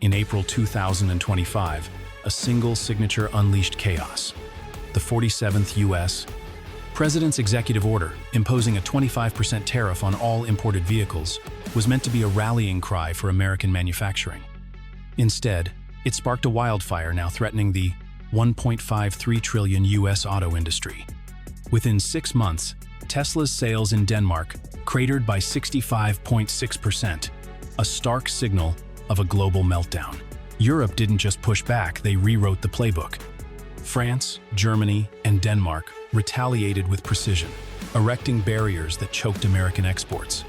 In April 2025, a single signature unleashed chaos. The 47th U.S. President's executive order imposing a 25% tariff on all imported vehicles was meant to be a rallying cry for American manufacturing. Instead, it sparked a wildfire now threatening the $1.53 trillion U.S. auto industry. Within 6 months, Tesla's sales in Denmark cratered by 65.6%, a stark signal of a global meltdown. Europe didn't just push back, they rewrote the playbook. France, Germany, and Denmark retaliated with precision, erecting barriers that choked American exports.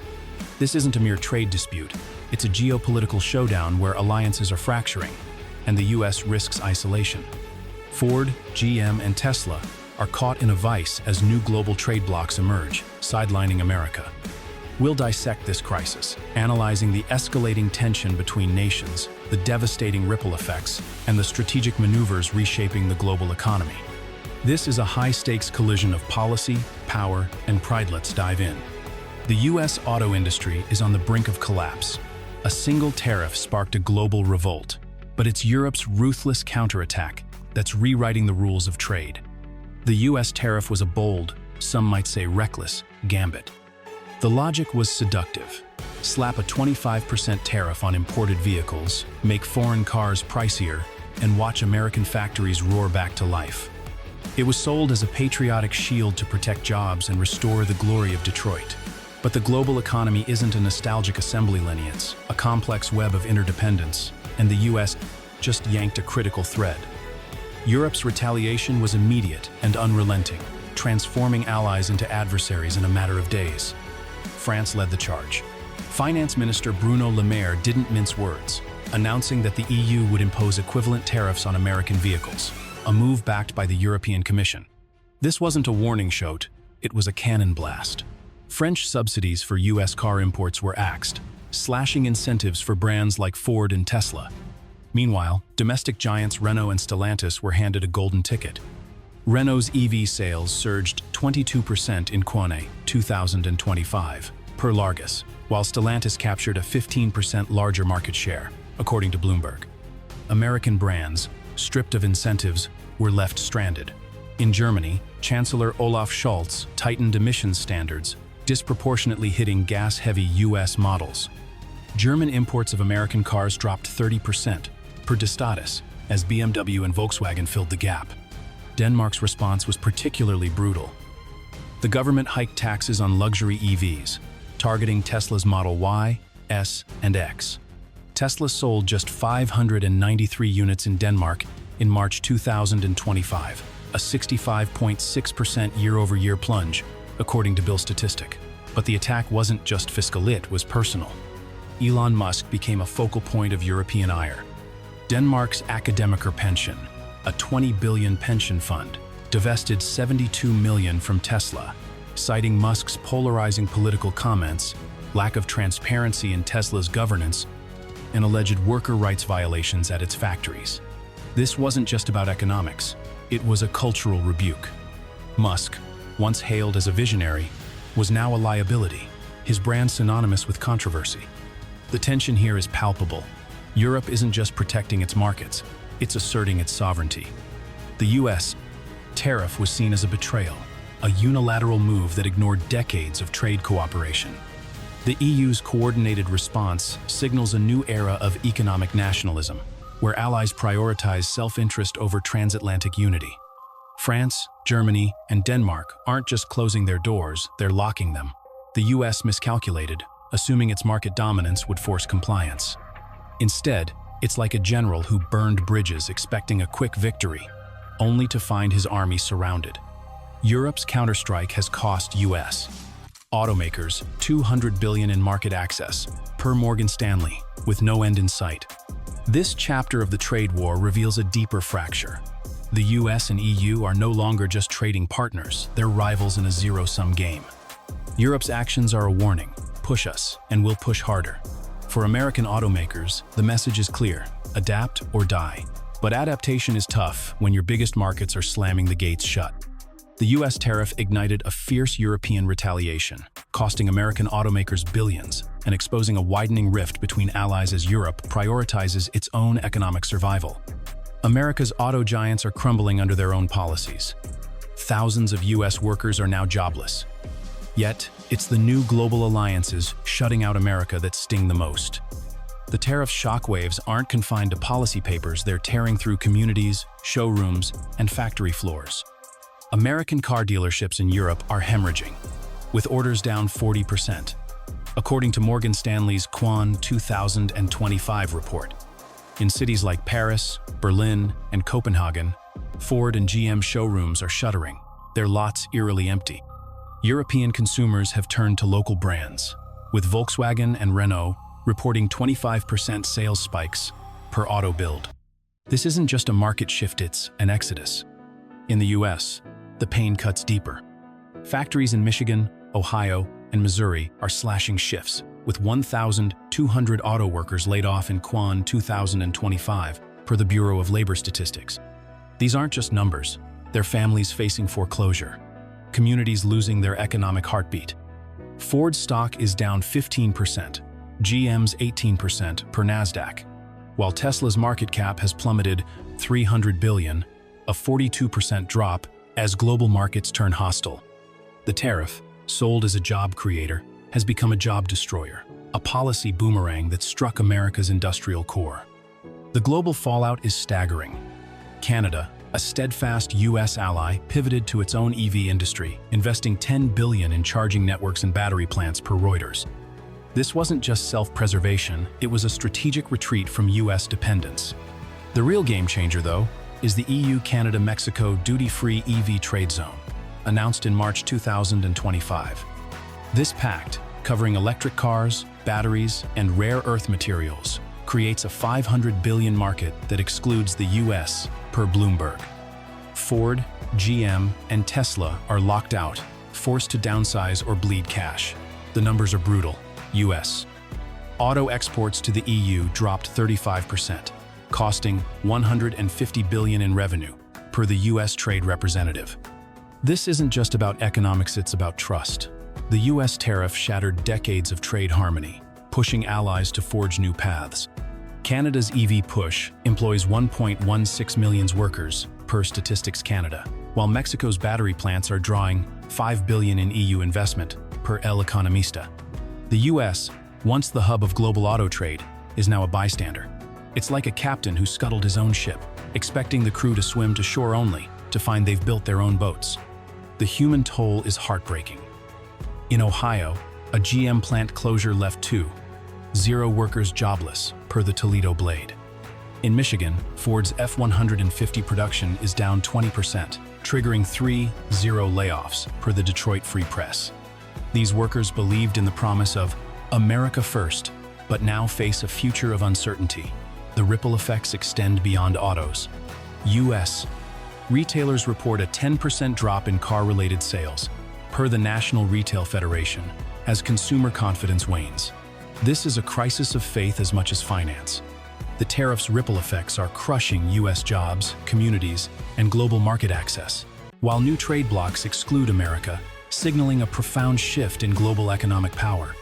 This isn't a mere trade dispute, it's a geopolitical showdown where alliances are fracturing, and the US risks isolation. Ford, GM, and Tesla are caught in a vice as new global trade blocs emerge, sidelining America. We'll dissect this crisis, analyzing the escalating tension between nations, the devastating ripple effects, and the strategic maneuvers reshaping the global economy. This is a high-stakes collision of policy, power, and pride. Let's dive in. The U.S. auto industry is on the brink of collapse. A single tariff sparked a global revolt, but it's Europe's ruthless counterattack that's rewriting the rules of trade. The U.S. tariff was a bold, some might say reckless, gambit. The logic was seductive. Slap a 25% tariff on imported vehicles, make foreign cars pricier, and watch American factories roar back to life. It was sold as a patriotic shield to protect jobs and restore the glory of Detroit. But the global economy isn't a nostalgic assembly line, it's a complex web of interdependence, and the U.S. just yanked a critical thread. Europe's retaliation was immediate and unrelenting, transforming allies into adversaries in a matter of days. France led the charge. Finance Minister Bruno Le Maire didn't mince words, announcing that the EU would impose equivalent tariffs on American vehicles, a move backed by the European Commission. This wasn't a warning shot, it was a cannon blast. French subsidies for US car imports were axed, slashing incentives for brands like Ford and Tesla. Meanwhile, domestic giants Renault and Stellantis were handed a golden ticket. Renault's EV sales surged 22% in Q1 2025, per Largus, while Stellantis captured a 15% larger market share, according to Bloomberg. American brands, stripped of incentives, were left stranded. In Germany, Chancellor Olaf Scholz tightened emissions standards, disproportionately hitting gas-heavy US models. German imports of American cars dropped 30%, per Destatis, as BMW and Volkswagen filled the gap. Denmark's response was particularly brutal. The government hiked taxes on luxury EVs, targeting Tesla's Model Y, S, and X. Tesla sold just 593 units in Denmark in March 2025, a 65.6% year-over-year plunge, according to Bill Statistic. But the attack wasn't just fiscal, it was personal. Elon Musk became a focal point of European ire. Denmark's Akademiker pension, a 20 billion pension fund, divested 72 million from Tesla, citing Musk's polarizing political comments, lack of transparency in Tesla's governance, and alleged worker rights violations at its factories. This wasn't just about economics, it was a cultural rebuke. Musk, once hailed as a visionary, was now a liability, his brand synonymous with controversy. The tension here is palpable. Europe isn't just protecting its markets, it's asserting its sovereignty. The US tariff was seen as a betrayal, a unilateral move that ignored decades of trade cooperation. The EU's coordinated response signals a new era of economic nationalism, where allies prioritize self-interest over transatlantic unity. France, Germany, and Denmark aren't just closing their doors, they're locking them. The US miscalculated, assuming its market dominance would force compliance. Instead, it's like a general who burned bridges expecting a quick victory, only to find his army surrounded. Europe's counterstrike has cost US automakers $200 billion in market access, per Morgan Stanley, with no end in sight. This chapter of the trade war reveals a deeper fracture. The US and EU are no longer just trading partners, they're rivals in a zero-sum game. Europe's actions are a warning: push us, and we'll push harder. For American automakers, the message is clear: adapt or die. But adaptation is tough when your biggest markets are slamming the gates shut. The US tariff ignited a fierce European retaliation, costing American automakers billions. and exposing a widening rift between allies as Europe prioritizes its own economic survival. America's auto giants are crumbling under their own policies. Thousands of US workers are now jobless. Yet, it's the new global alliances shutting out America that sting the most. The tariff shockwaves aren't confined to policy papers, they're tearing through communities, showrooms, and factory floors. American car dealerships in Europe are hemorrhaging, with orders down 40%, according to Morgan Stanley's Quan 2025 report. In cities like Paris, Berlin, and Copenhagen, Ford and GM showrooms are shuttering, their lots eerily empty. European consumers have turned to local brands, with Volkswagen and Renault reporting 25% sales spikes per auto build. This isn't just a market shift, it's an exodus. In the US, the pain cuts deeper. Factories in Michigan, Ohio, and Missouri are slashing shifts, with 1,200 auto workers laid off in Quan 2025, per the Bureau of Labor Statistics. These aren't just numbers, they're families facing foreclosure, communities losing their economic heartbeat. Ford's stock is down 15%, GM's 18% per NASDAQ, while Tesla's market cap has plummeted $300 billion, a 42% drop as global markets turn hostile. The tariff, sold as a job creator, has become a job destroyer, a policy boomerang that struck America's industrial core. The global fallout is staggering. Canada, a steadfast US ally, pivoted to its own EV industry, investing $10 billion in charging networks and battery plants, per Reuters. This wasn't just self-preservation, it was a strategic retreat from US dependence. The real game changer, though, is the EU-Canada-Mexico duty-free EV trade zone, announced in March 2025. This pact, covering electric cars, batteries, and rare earth materials, creates a $500 billion market that excludes the US, per Bloomberg. Ford, GM, and Tesla are locked out, forced to downsize or bleed cash. The numbers are brutal. US. Auto exports to the EU dropped 35%, costing $150 billion in revenue, per the US Trade Representative. This isn't just about economics, it's about trust. The US tariff shattered decades of trade harmony, pushing allies to forge new paths. Canada's EV push employs 1.16 million workers, per Statistics Canada, while Mexico's battery plants are drawing $5 billion in EU investment, per El Economista. The US, once the hub of global auto trade, is now a bystander. It's like a captain who scuttled his own ship, expecting the crew to swim to shore only to find they've built their own boats. The human toll is heartbreaking. In Ohio, a GM plant closure left 0 workers jobless, per the Toledo Blade. In Michigan, Ford's F-150 production is down 20%, triggering 3 layoffs, per the Detroit Free Press. These workers believed in the promise of America first, but now face a future of uncertainty. The ripple effects extend beyond autos. US. Retailers report a 10% drop in car-related sales, per the National Retail Federation, as consumer confidence wanes. This is a crisis of faith as much as finance. The tariffs' ripple effects are crushing US jobs, communities, and global market access, while new trade blocs exclude America, signaling a profound shift in global economic power.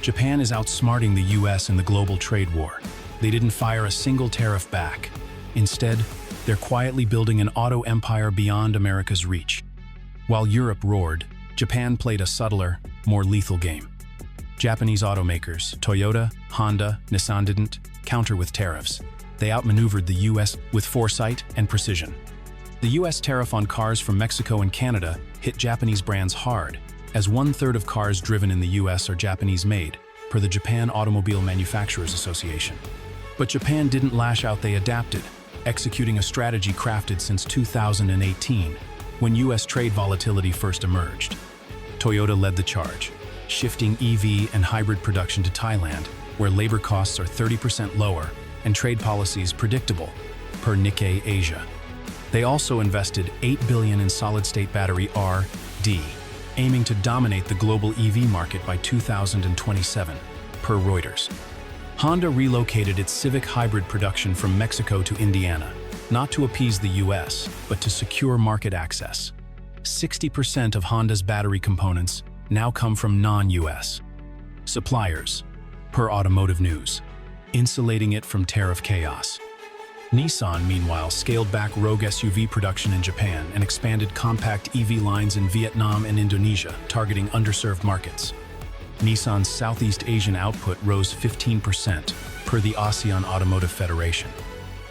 Japan is outsmarting the US in the global trade war. They didn't fire a single tariff back. Instead, they're quietly building an auto empire beyond America's reach. While Europe roared, Japan played a subtler, more lethal game. Japanese automakers, Toyota, Honda, Nissan didn't counter with tariffs. They outmaneuvered the US with foresight and precision. The US tariff on cars from Mexico and Canada hit Japanese brands hard, as 1/3 of cars driven in the US are Japanese-made, per the Japan Automobile Manufacturers Association. But Japan didn't lash out, they adapted, executing a strategy crafted since 2018, when US trade volatility first emerged. Toyota led the charge, shifting EV and hybrid production to Thailand, where labor costs are 30% lower and trade policies predictable, per Nikkei Asia. They also invested $8 billion in solid-state battery R&D, aiming to dominate the global EV market by 2027, per Reuters. Honda relocated its Civic hybrid production from Mexico to Indiana, not to appease the US, but to secure market access. 60% of Honda's battery components now come from non-US suppliers, per automotive news, insulating it from tariff chaos. Nissan, meanwhile, scaled back Rogue SUV production in Japan and expanded compact EV lines in Vietnam and Indonesia, targeting underserved markets. Nissan's Southeast Asian output rose 15% per the ASEAN Automotive Federation.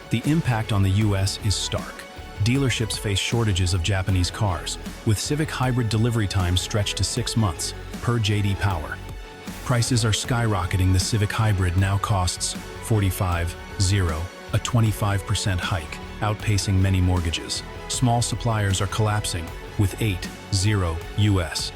The impact on the US is stark. Dealerships face shortages of Japanese cars, with Civic hybrid delivery times stretched to 6 months, per J.D. Power. Prices are skyrocketing. The Civic hybrid now costs $45,000, a 25% hike, outpacing many mortgages. Small suppliers are collapsing, with $8,000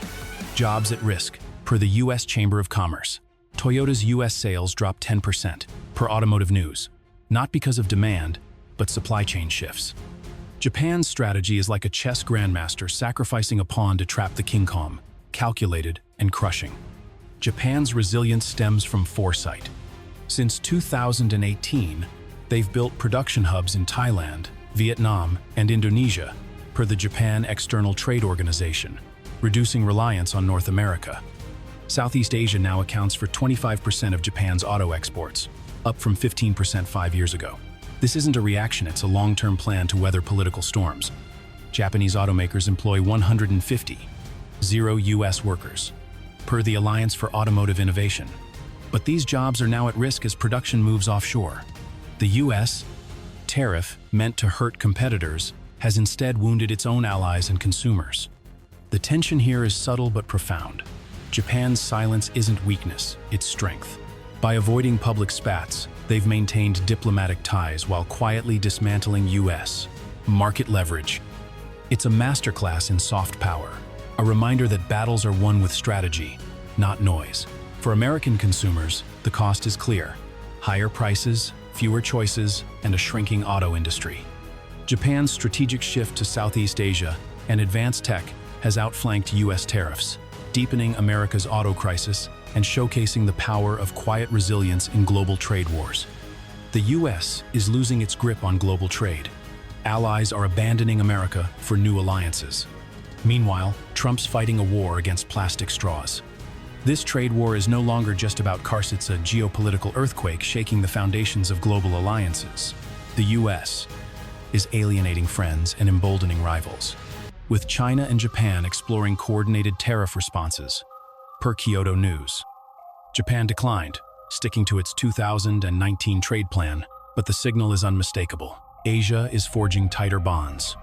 jobs at risk, per the U.S. Chamber of Commerce. Toyota's U.S. sales dropped 10%, per Automotive News, not because of demand, but supply chain shifts. Japan's strategy is like a chess grandmaster sacrificing a pawn to trap the King Kong, calculated and crushing. Japan's resilience stems from foresight. Since 2018, they've built production hubs in Thailand, Vietnam, and Indonesia, per the Japan External Trade Organization, reducing reliance on North America. Southeast Asia now accounts for 25% of Japan's auto exports, up from 15% 5 years ago. This isn't a reaction, it's a long-term plan to weather political storms. Japanese automakers employ 150 U.S. workers, per the Alliance for Automotive Innovation. But these jobs are now at risk as production moves offshore. The U.S. tariff, meant to hurt competitors, has instead wounded its own allies and consumers. The tension here is subtle but profound. Japan's silence isn't weakness, it's strength. By avoiding public spats, they've maintained diplomatic ties while quietly dismantling U.S. market leverage. It's a masterclass in soft power, a reminder that battles are won with strategy, not noise. For American consumers, the cost is clear: higher prices, fewer choices, and a shrinking auto industry. Japan's strategic shift to Southeast Asia and advanced tech has outflanked U.S. tariffs, deepening America's auto crisis and showcasing the power of quiet resilience in global trade wars. The U.S. is losing its grip on global trade. Allies are abandoning America for new alliances. Meanwhile, Trump's fighting a war against plastic straws. This trade war is no longer just about cars, it's a geopolitical earthquake shaking the foundations of global alliances. The U.S. is alienating friends and emboldening rivals, with China and Japan exploring coordinated tariff responses, per Kyoto News. Japan declined, sticking to its 2019 trade plan, but the signal is unmistakable. Asia is forging tighter bonds.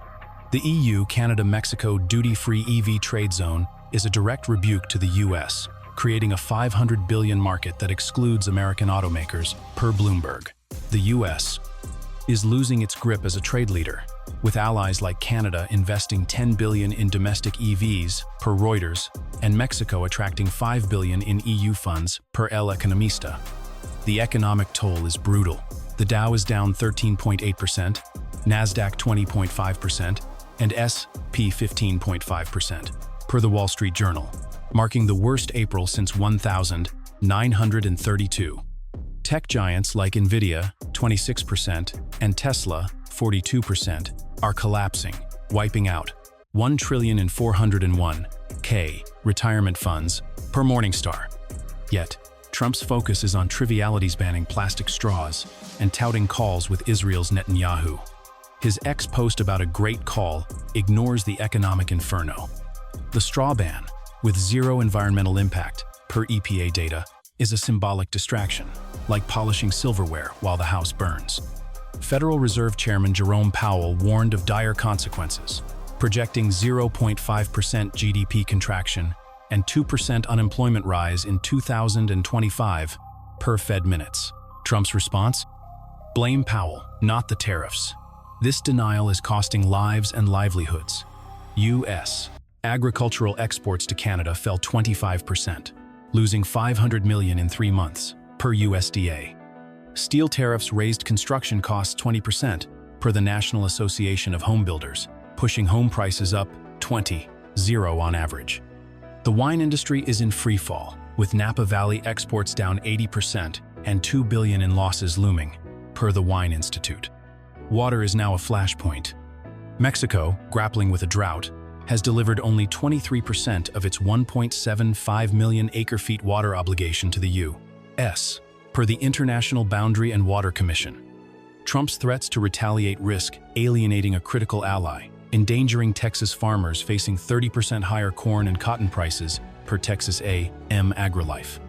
The EU, Canada, Mexico duty-free EV trade zone is a direct rebuke to the US, creating a $500 billion market that excludes American automakers, per Bloomberg. The US is losing its grip as a trade leader, with allies like Canada investing $10 billion in domestic EVs, per Reuters, and Mexico attracting $5 billion in EU funds, per El Economista. The economic toll is brutal. The Dow is down 13.8%, NASDAQ 20.5%, and S&P 15.5%, per the Wall Street Journal, marking the worst April since 1932. Tech giants like Nvidia, 26%, and Tesla, 42%, are collapsing, wiping out $1,401,000 retirement funds, per Morningstar. Yet, Trump's focus is on trivialities, banning plastic straws and touting calls with Israel's Netanyahu. His ex-post about a great call ignores the economic inferno. The straw ban, with zero environmental impact, per EPA data, is a symbolic distraction, like polishing silverware while the house burns. Federal Reserve Chairman Jerome Powell warned of dire consequences, projecting 0.5% GDP contraction and 2% unemployment rise in 2025, per Fed Minutes. Trump's response? Blame Powell, not the tariffs. This denial is costing lives and livelihoods. U.S. agricultural exports to Canada fell 25%, losing $500 million in 3 months, per USDA. Steel tariffs raised construction costs 20%, per the National Association of Home Builders, pushing home prices up 20% on average. The wine industry is in free fall, with Napa Valley exports down 80% and $2 billion in losses looming, per the Wine Institute. Water is now a flashpoint. Mexico, grappling with a drought, has delivered only 23% of its 1.75 million acre-feet water obligation to the U.S. S, per the International Boundary and Water Commission. Trump's threats to retaliate risk alienating a critical ally, endangering Texas farmers facing 30% higher corn and cotton prices per Texas A&M AgriLife.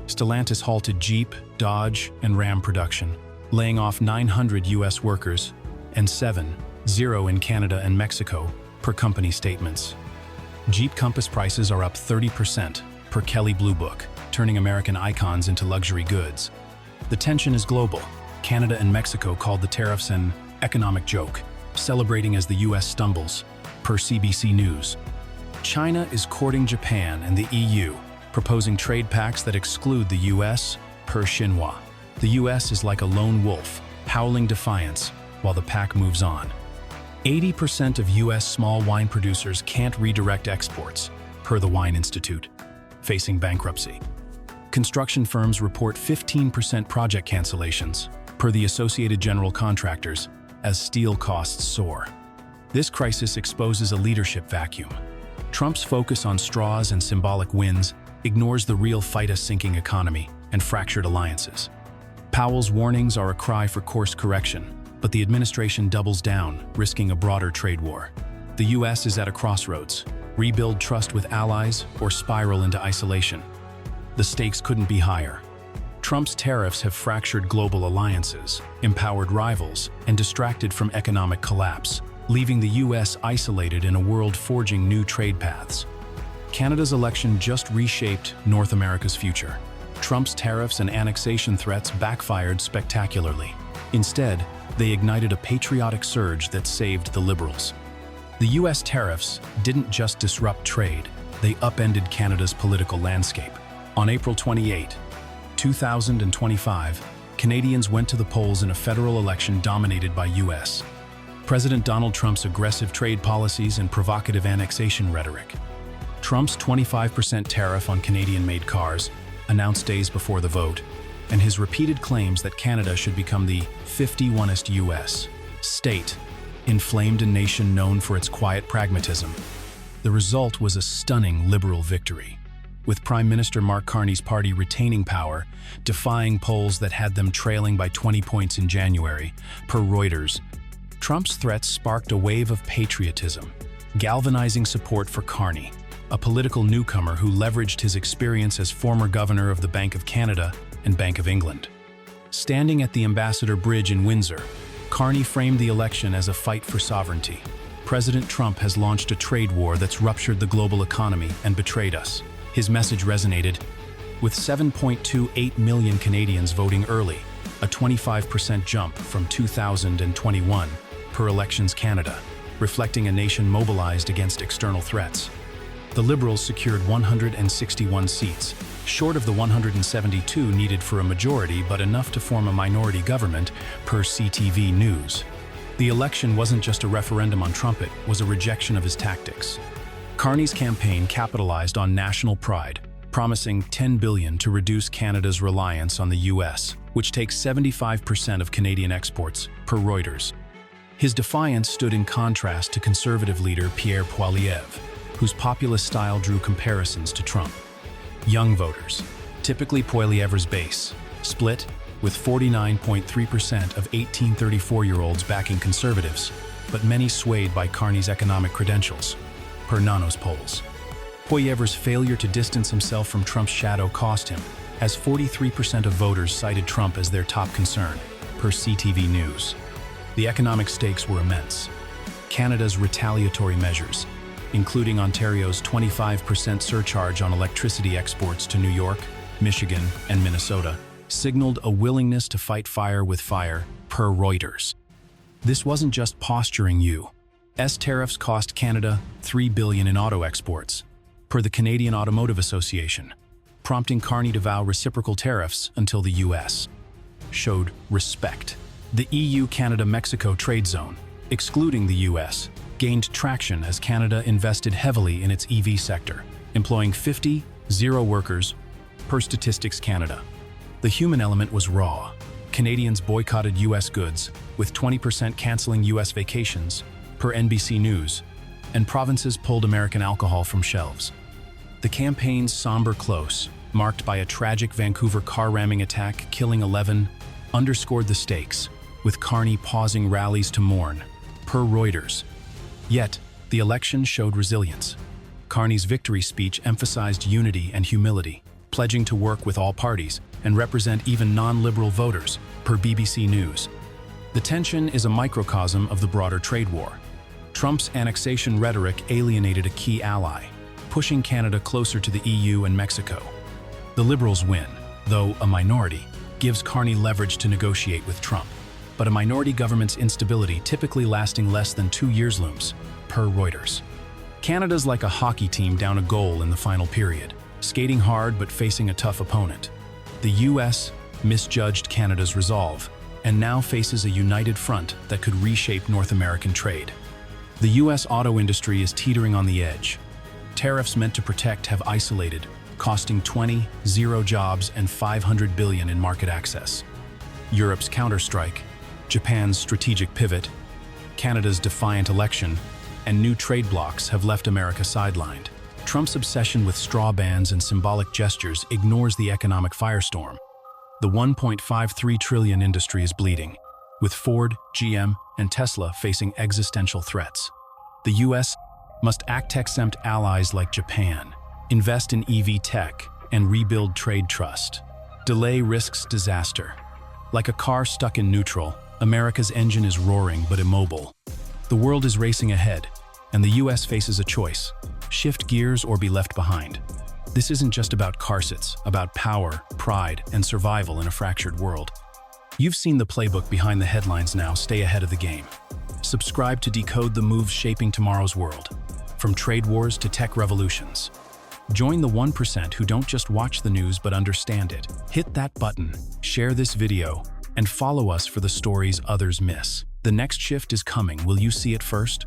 Stellantis halted Jeep, Dodge, and Ram production, laying off 900 U.S. workers and 7,000 in Canada and Mexico, per company statements. Jeep Compass prices are up 30% per Kelley Blue Book, turning American icons into luxury goods. The tension is global. Canada and Mexico called the tariffs an economic joke, celebrating as the U.S. stumbles, per CBC News. China is courting Japan and the EU, proposing trade pacts that exclude the U.S., per Xinhua. The U.S. is like a lone wolf, howling defiance, while the pack moves on. 80% of U.S. small wine producers can't redirect exports, per the Wine Institute, facing bankruptcy. Construction firms report 15% project cancellations, per the Associated General Contractors, as steel costs soar. This crisis exposes a leadership vacuum. Trump's focus on straws and symbolic wins ignores the real fight, a sinking economy and fractured alliances. Powell's warnings are a cry for course correction, but the administration doubles down, risking a broader trade war. The U.S. is at a crossroads: rebuild trust with allies or spiral into isolation. The stakes couldn't be higher. Trump's tariffs have fractured global alliances, empowered rivals, and distracted from economic collapse, leaving the U.S. isolated in a world forging new trade paths. Canada's election just reshaped North America's future. Trump's tariffs and annexation threats backfired spectacularly. Instead, they ignited a patriotic surge that saved the Liberals. The U.S. tariffs didn't just disrupt trade, they upended Canada's political landscape. On April 28, 2025, Canadians went to the polls in a federal election dominated by U.S. President Donald Trump's aggressive trade policies and provocative annexation rhetoric. Trump's 25% tariff on Canadian-made cars, announced days before the vote, and his repeated claims that Canada should become the 51st U.S. state, inflamed a nation known for its quiet pragmatism. The result was a stunning Liberal victory, with Prime Minister Mark Carney's party retaining power, defying polls that had them trailing by 20 points in January, per Reuters. Trump's threats sparked a wave of patriotism, galvanizing support for Carney, a political newcomer who leveraged his experience as former governor of the Bank of Canada and Bank of England. Standing at the Ambassador Bridge in Windsor, Carney framed the election as a fight for sovereignty. President Trump has launched a trade war that's ruptured the global economy and betrayed us. His message resonated, with 7.28 million Canadians voting early, a 25% jump from 2021, per Elections Canada, reflecting a nation mobilized against external threats. The Liberals secured 161 seats, short of the 172 needed for a majority but enough to form a minority government, per CTV News. The election wasn't just a referendum on Trump, it was a rejection of his tactics. Carney's campaign capitalized on national pride, promising $10 billion to reduce Canada's reliance on the U.S., which takes 75% of Canadian exports, per Reuters. His defiance stood in contrast to conservative leader Pierre Poilievre, whose populist style drew comparisons to Trump. Young voters, typically Poilievre's base, split, with 49.3% of 18-34-year-olds backing conservatives, but many swayed by Carney's economic credentials, per Nanos polls. Poilievre's failure to distance himself from Trump's shadow cost him, as 43% of voters cited Trump as their top concern, per CTV News. The economic stakes were immense. Canada's retaliatory measures, including Ontario's 25% surcharge on electricity exports to New York, Michigan, and Minnesota, signaled a willingness to fight fire with fire, per Reuters. This wasn't just posturing. U.S. tariffs cost Canada $3 billion in auto exports, per the Canadian Automotive Association, prompting Carney to vow reciprocal tariffs until the U.S. showed respect. The EU-Canada-Mexico trade zone, excluding the U.S., gained traction as Canada invested heavily in its EV sector, employing 50 workers, per Statistics Canada. The human element was raw. Canadians boycotted U.S. goods, with 20% canceling U.S. vacations, per NBC News, and provinces pulled American alcohol from shelves. The campaign's somber close marked by a tragic Vancouver car ramming attack killing 11, underscored the stakes, with Carney pausing rallies to mourn, per Reuters. Yet, the election showed resilience. Carney's victory speech emphasized unity and humility, pledging to work with all parties and represent even non-liberal voters, per BBC News. The tension is a microcosm of the broader trade war. Trump's annexation rhetoric alienated a key ally, pushing Canada closer to the EU and Mexico. The Liberals win, though a minority, gives Carney leverage to negotiate with Trump. But a minority government's instability typically lasting less than 2 years looms, per Reuters. Canada's like a hockey team down a goal in the final period, skating hard but facing a tough opponent. The US misjudged Canada's resolve, and now faces a united front that could reshape North American trade. The US auto industry is teetering on the edge. Tariffs meant to protect have isolated, costing 0 jobs and $500 billion in market access. Europe's counterstrike, Japan's strategic pivot, Canada's defiant election, and new trade blocs have left America sidelined. Trump's obsession with straw bans and symbolic gestures ignores the economic firestorm. The $1.53 trillion industry is bleeding, with Ford, GM, and Tesla facing existential threats. The US must exempt allies like Japan, invest in EV tech, and rebuild trade trust. Delay risks disaster. Like a car stuck in neutral, America's engine is roaring but immobile. The world is racing ahead, and the US faces a choice: shift gears or be left behind. This isn't just about carsets, about power, pride, and survival in a fractured world. You've seen the playbook behind the headlines now. Stay ahead of the game. Subscribe to decode the moves shaping tomorrow's world, from trade wars to tech revolutions. Join the 1% who don't just watch the news but understand it. Hit that button, share this video, and follow us for the stories others miss. The next shift is coming. Will you see it first?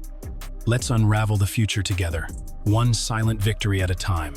Let's unravel the future together, one silent victory at a time.